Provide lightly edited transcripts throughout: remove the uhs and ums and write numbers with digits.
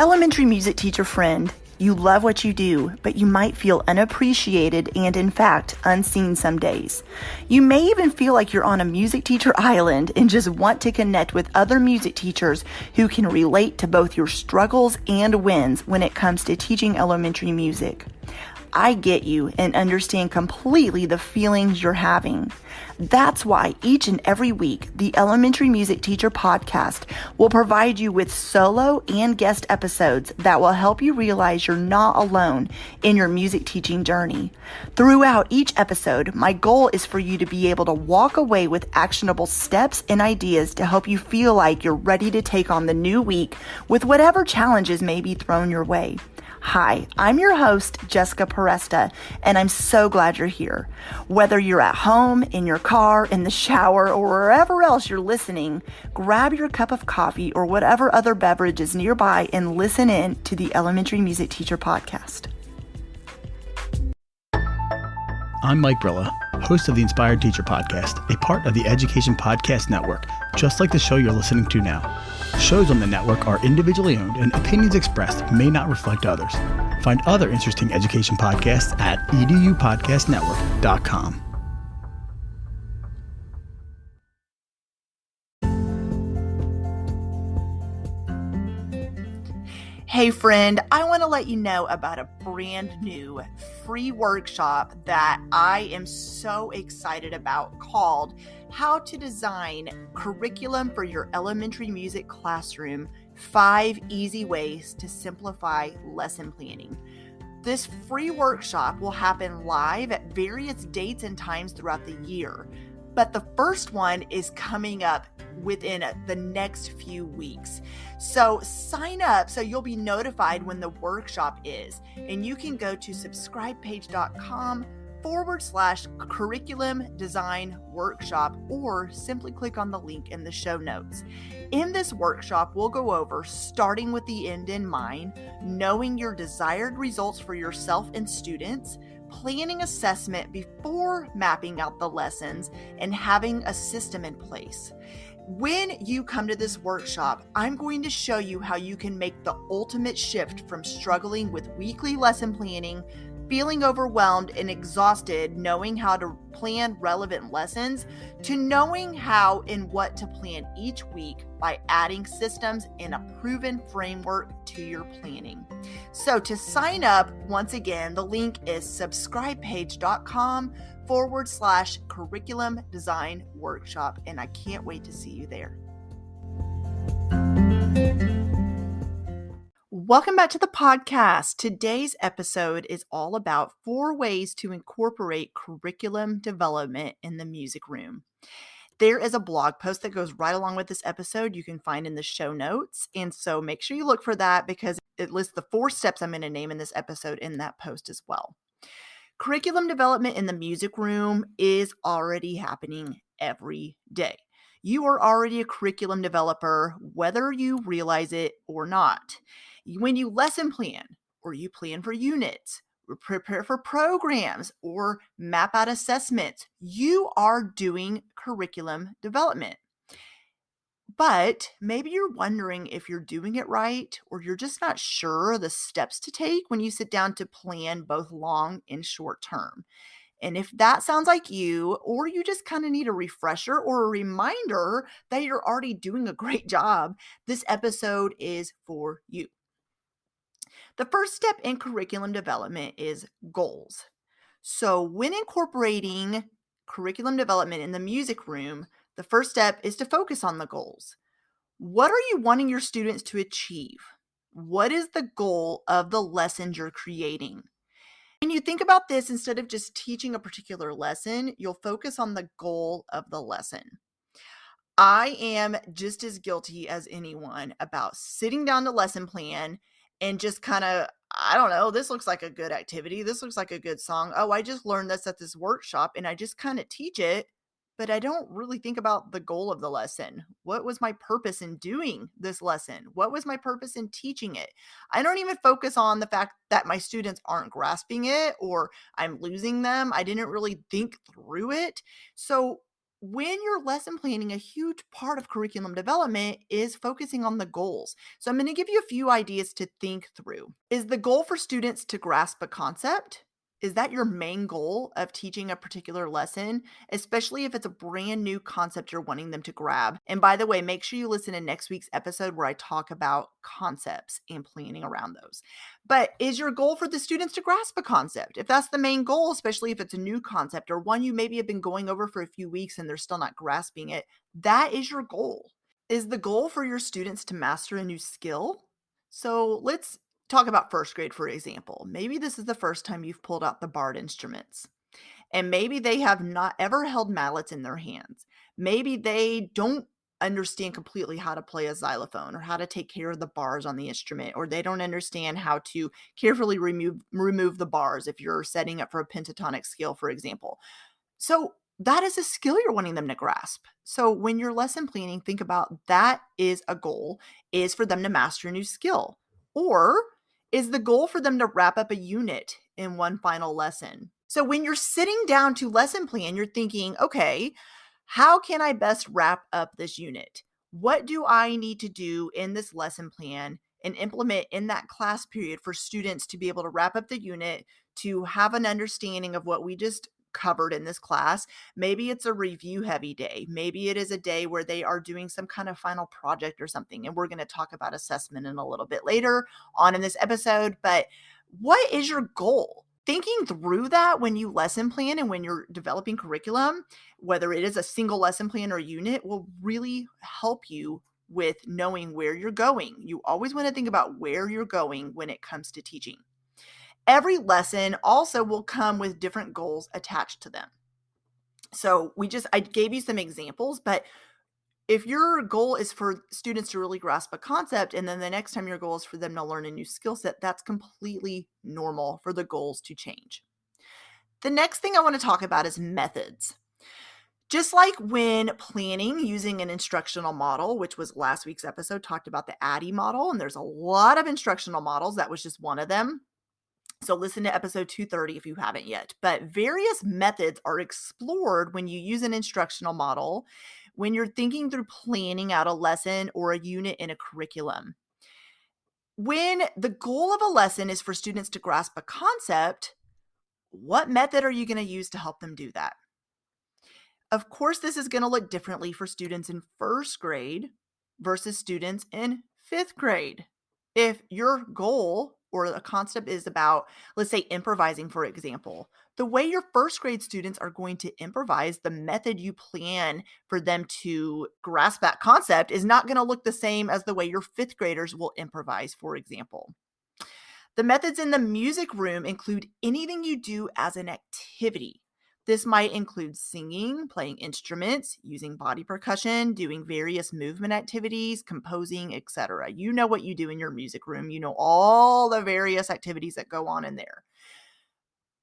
Elementary music teacher friend, you love what you do, but you might feel unappreciated and, in fact, unseen some days. You may even feel like you're on a music teacher island and just want to connect with other music teachers who can relate to both your struggles and wins when it comes to teaching elementary music. I get you and understand completely the feelings you're having. That's why each and every week, the Elementary Music Teacher Podcast will provide you with solo and guest episodes that will help you realize you're not alone in your music teaching journey. Throughout each episode, my goal is for you to be able to walk away with actionable steps and ideas to help you feel like you're ready to take on the new week with whatever challenges may be thrown your way. Hi, I'm your host, Jessica Peresta, and I'm so glad you're here. Whether you're at home, in your car, in the shower, or wherever else you're listening, grab your cup of coffee or whatever other beverage is nearby and listen in to the Elementary Music Teacher Podcast. I'm Mike Brilla, host of the Inspired Teacher Podcast, a part of the Education Podcast Network, just like the show you're listening to now. Shows on the network are individually owned and opinions expressed may not reflect others. Find other interesting education podcasts at edupodcastnetwork.com. Hey friend, I want to let you know about a brand new free workshop that I am so excited about called How to Design Curriculum for Your Elementary Music Classroom, 5 Easy Ways to Simplify Lesson Planning. This free workshop will happen live at various dates and times throughout the year, but the first one is coming up within the next few weeks. So sign up so you'll be notified when the workshop is, and you can go to subscribepage.com/curriculum design workshop, or simply click on the link in the show notes. In this workshop, we'll go over starting with the end in mind, knowing your desired results for yourself and students, planning assessment before mapping out the lessons, and having a system in place. When you come to this workshop, I'm going to show you how you can make the ultimate shift from struggling with weekly lesson planning, feeling overwhelmed and exhausted knowing how to plan relevant lessons, to knowing how and what to plan each week by adding systems and a proven framework to your planning. So to sign up, once again, the link is subscribepage.com/curriculum design workshop, and I can't wait to see you there. Welcome back to the podcast. Today's episode is all about 4 ways to incorporate curriculum development in the music room. There is a blog post that goes right along with this episode you can find in the show notes, and so make sure you look for that because it lists the 4 steps I'm going to name in this episode in that post as well. Curriculum development in the music room is already happening every day. You are already a curriculum developer, whether you realize it or not. When you lesson plan, or you plan for units, or prepare for programs, or map out assessments, you are doing curriculum development. But maybe you're wondering if you're doing it right, or you're just not sure the steps to take when you sit down to plan both long and short term. And if that sounds like you, or you just kind of need a refresher or a reminder that you're already doing a great job, this episode is for you. The first step in curriculum development is goals. So when incorporating curriculum development in the music room, the first step is to focus on the goals. What are you wanting your students to achieve? What is the goal of the lessons you're creating? When you think about this, instead of just teaching a particular lesson, you'll focus on the goal of the lesson. I am just as guilty as anyone about sitting down to lesson plan and just kind of, I don't know, this looks like a good activity. This looks like a good song. Oh, I just learned this at this workshop, and I just kind of teach it, but I don't really think about the goal of the lesson. What was my purpose in doing this lesson? What was my purpose in teaching it? I don't even focus on the fact that my students aren't grasping it or I'm losing them. I didn't really think through it. So when you're lesson planning, a huge part of curriculum development is focusing on the goals. So I'm going to give you a few ideas to think through. Is the goal for students to grasp a concept? Is that your main goal of teaching a particular lesson, especially if it's a brand new concept you're wanting them to grab? And by the way, make sure you listen to next week's episode where I talk about concepts and planning around those. But is your goal for the students to grasp a concept? If that's the main goal, especially if it's a new concept or one you maybe have been going over for a few weeks and they're still not grasping it, that is your goal. Is the goal for your students to master a new skill? So let's talk about first grade, for example. Maybe this is the first time you've pulled out the barred instruments, and maybe they have not ever held mallets in their hands. Maybe they don't understand completely how to play a xylophone or how to take care of the bars on the instrument, or they don't understand how to carefully remove the bars if you're setting up for a pentatonic scale, for example. So that is a skill you're wanting them to grasp. So when you're lesson planning, think about that is a goal, is for them to master a new skill. Or is the goal for them to wrap up a unit in one final lesson? So when you're sitting down to lesson plan, you're thinking, okay, how can I best wrap up this unit? What do I need to do in this lesson plan and implement in that class period for students to be able to wrap up the unit, to have an understanding of what we just covered in this class? Maybe it's a review heavy day. Maybe it is a day where they are doing some kind of final project or something. And we're going to talk about assessment in a little bit later on in this episode. But what is your goal? Thinking through that when you lesson plan and when you're developing curriculum, whether it is a single lesson plan or unit, will really help you with knowing where you're going. You always want to think about where you're going when it comes to teaching. Every lesson also will come with different goals attached to them. So I gave you some examples, but if your goal is for students to really grasp a concept, and then the next time your goal is for them to learn a new skill set, that's completely normal for the goals to change. The next thing I want to talk about is methods. Just like when planning using an instructional model, which was last week's episode, talked about the ADDIE model, and there's a lot of instructional models. That was just one of them. So listen to episode 230 if you haven't yet. But various methods are explored when you use an instructional model, when you're thinking through planning out a lesson or a unit in a curriculum. When the goal of a lesson is for students to grasp a concept, what method are you going to use to help them do that? Of course, this is going to look differently for students in first grade versus students in fifth grade. If your goal or a concept is about, let's say, improvising, for example, the way your first grade students are going to improvise, the method you plan for them to grasp that concept is not going to look the same as the way your fifth graders will improvise, for example. The methods in the music room include anything you do as an activity. This might include singing, playing instruments, using body percussion, doing various movement activities, composing, etc. You know what you do in your music room. You know all the various activities that go on in there.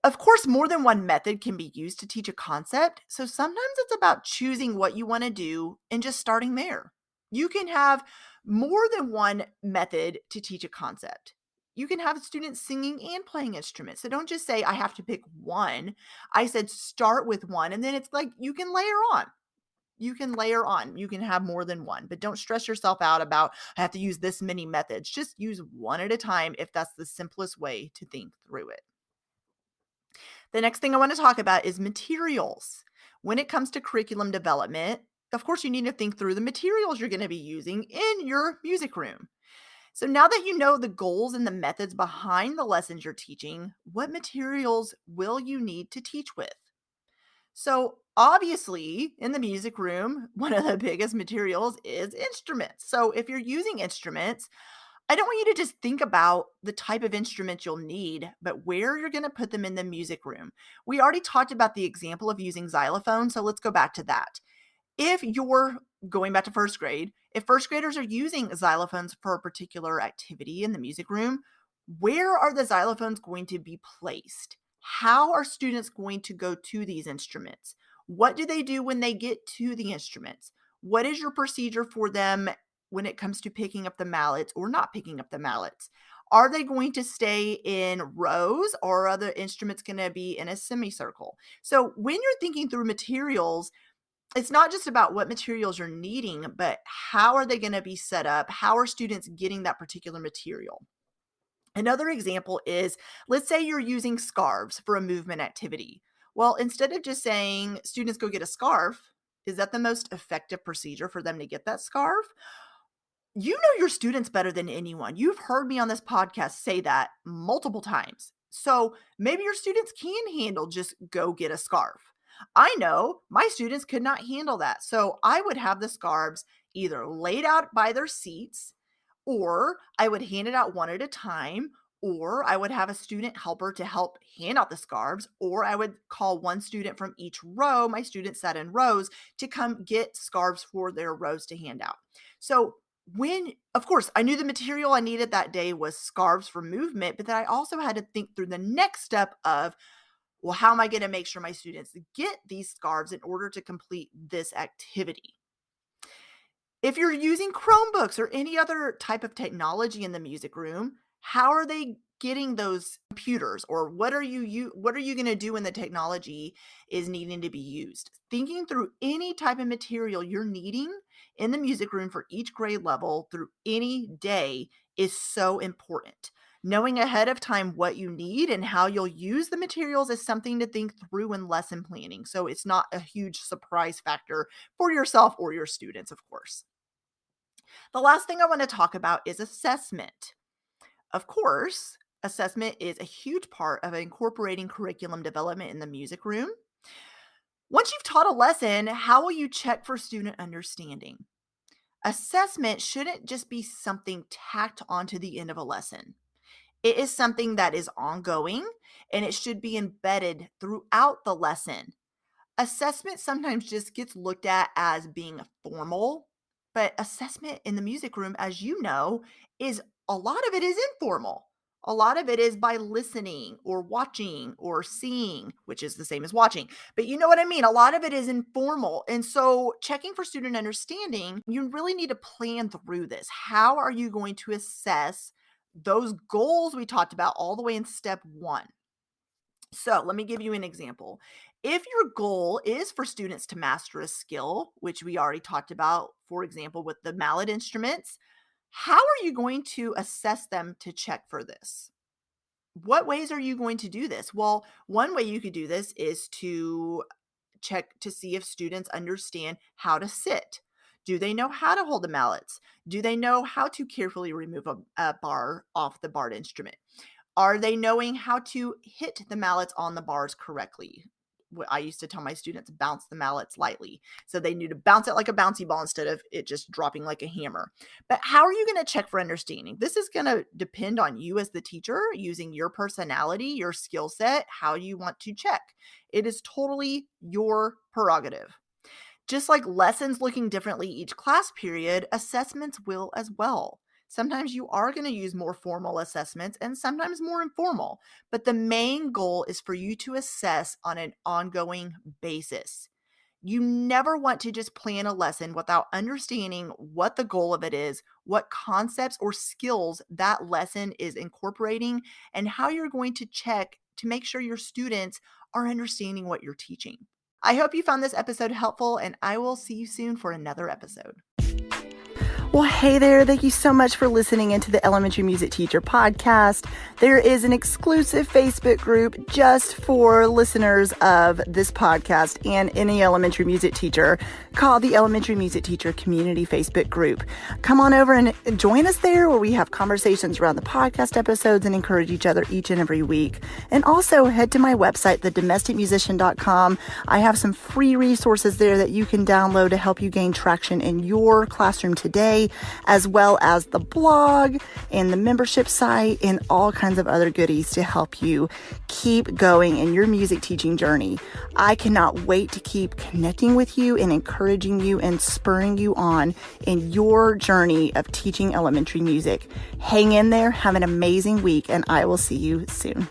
Of course, more than one method can be used to teach a concept, so sometimes it's about choosing what you want to do and just starting there. You can have more than one method to teach a concept. You can have students singing and playing instruments. So don't just say, I have to pick one. I said start with one, and then it's like you can layer on. You can layer on. You can have more than one, but don't stress yourself out about, I have to use this many methods. Just use one at a time if that's the simplest way to think through it. The next thing I want to talk about is materials. When it comes to curriculum development, of course, you need to think through the materials you're going to be using in your music room. So now that you know the goals and the methods behind the lessons you're teaching, what materials will you need to teach with? So obviously, in the music room, one of the biggest materials is instruments. So if you're using instruments, I don't want you to just think about the type of instruments you'll need, but where you're going to put them in the music room. We already talked about the example of using xylophone, so let's go back to that. If you're going back to first grade, if first graders are using xylophones for a particular activity in the music room, where are the xylophones going to be placed? How are students going to go to these instruments? What do they do when they get to the instruments? What is your procedure for them when it comes to picking up the mallets or not picking up the mallets? Are they going to stay in rows, or are the instruments going to be in a semicircle? So when you're thinking through materials, It's not just about what materials you're needing, but how are they going to be set up? How are students getting that particular material? Another example is, let's say you're using scarves for a movement activity. Well, instead of just saying students go get a scarf, is that the most effective procedure for them to get that scarf? You know your students better than anyone. You've heard me on this podcast say that multiple times. So maybe your students can handle just go get a scarf. I know my students could not handle that. So I would have the scarves either laid out by their seats, or I would hand it out one at a time, or I would have a student helper to help hand out the scarves, or I would call one student from each row. My students sat in rows to come get scarves for their rows to hand out. So of course, I knew the material I needed that day was scarves for movement, but then I also had to think through the next step of, well, how am I going to make sure my students get these scarves in order to complete this activity? If you're using Chromebooks or any other type of technology in the music room, how are they getting those computers, or what are you going to do when the technology is needing to be used? Thinking through any type of material you're needing in the music room for each grade level through any day is so important. Knowing ahead of time what you need and how you'll use the materials is something to think through in lesson planning, so it's not a huge surprise factor for yourself or your students, of course. The last thing I want to talk about is assessment. Of course, assessment is a huge part of incorporating curriculum development in the music room. Once you've taught a lesson, how will you check for student understanding? Assessment shouldn't just be something tacked onto the end of a lesson. It is something that is ongoing, and it should be embedded throughout the lesson. Assessment sometimes just gets looked at as being formal, but assessment in the music room, as you know, is a lot of it is informal. A lot of it is by listening or watching or seeing, which is the same as watching. But you know what I mean? A lot of it is informal. And so checking for student understanding, you really need to plan through this. How are you going to assess those goals we talked about all the way in step 1? So let me give you an example. If your goal is for students to master a skill, which we already talked about, for example, with the mallet instruments, how are you going to assess them to check for this? What ways are you going to do this? Well, one way you could do this is to check to see if students understand how to sit. Do they know how to hold the mallets? Do they know how to carefully remove a bar off the barred instrument? Are they knowing how to hit the mallets on the bars correctly? I used to tell my students, bounce the mallets lightly. So they knew to bounce it like a bouncy ball instead of it just dropping like a hammer. But how are you going to check for understanding? This is going to depend on you as the teacher, using your personality, your skill set, how you want to check. It is totally your prerogative. Just like lessons looking differently each class period, assessments will as well. Sometimes you are going to use more formal assessments and sometimes more informal, but the main goal is for you to assess on an ongoing basis. You never want to just plan a lesson without understanding what the goal of it is, what concepts or skills that lesson is incorporating, and how you're going to check to make sure your students are understanding what you're teaching. I hope you found this episode helpful, and I will see you soon for another episode. Well, hey there. Thank you so much for listening into the Elementary Music Teacher Podcast. There is an exclusive Facebook group just for listeners of this podcast and any elementary music teacher called the Elementary Music Teacher Community Facebook group. Come on over and join us there, where we have conversations around the podcast episodes and encourage each other each and every week. And also head to my website, thedomesticmusician.com. I have some free resources there that you can download to help you gain traction in your classroom today, as well as the blog and the membership site and all kinds of other goodies to help you keep going in your music teaching journey. I cannot wait to keep connecting with you and encouraging you and spurring you on in your journey of teaching elementary music. Hang in there, have an amazing week, and I will see you soon.